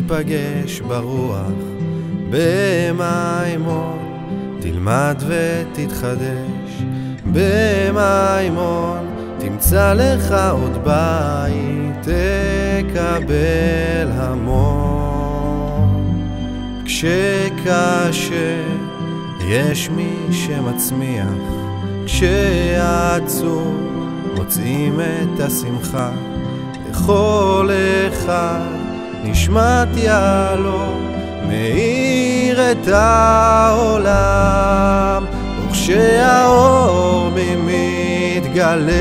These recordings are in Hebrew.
ניפגש ברוח במימון, תלמד ותתחדש במימון, תמצא לך עוד בית, תקבל המון. כשקשה יש מי שמצמיח, כשעצוב מוצאים את השמחה. לכל אחד נשמת יהלום מאיר את העולם, וכשהאור מתגלה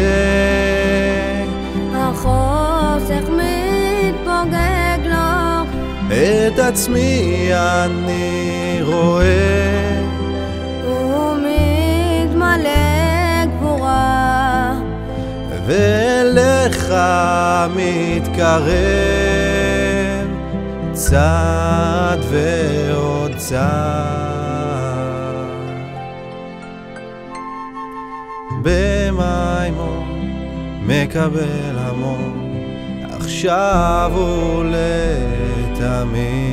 החושך מתפוגג לו, את עצמי אני רואה, הוא מתמלא גבורה, ואליך מתקרב צעד ועוד צעד. במימון מקבל המון, עכשיו ולתמיד.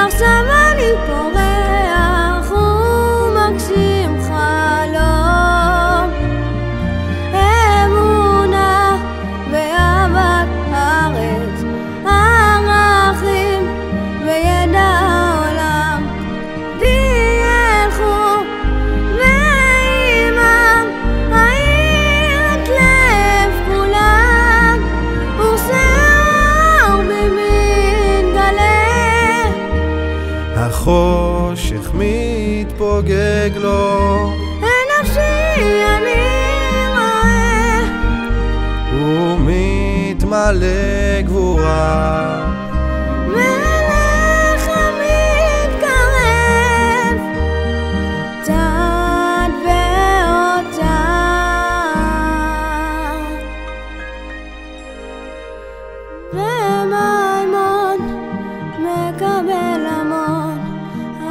עכשיו אני פורח ומגשים חלום, אמונה ואהבת הארץ, ערכים וידע העולם, תלכו ועימם העיר את לב כולם, ושאור במתגלה. החושך מתפוגג לו, נפשי אני רואה, הוא מתמלא גבורה, ואליך מתקרב צעד ועוד צעד. במימון מקבל המון,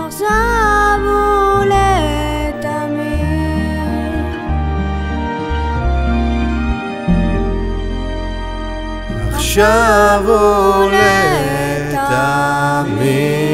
עכשיו ולתמיד. עכשיו ולתמיד.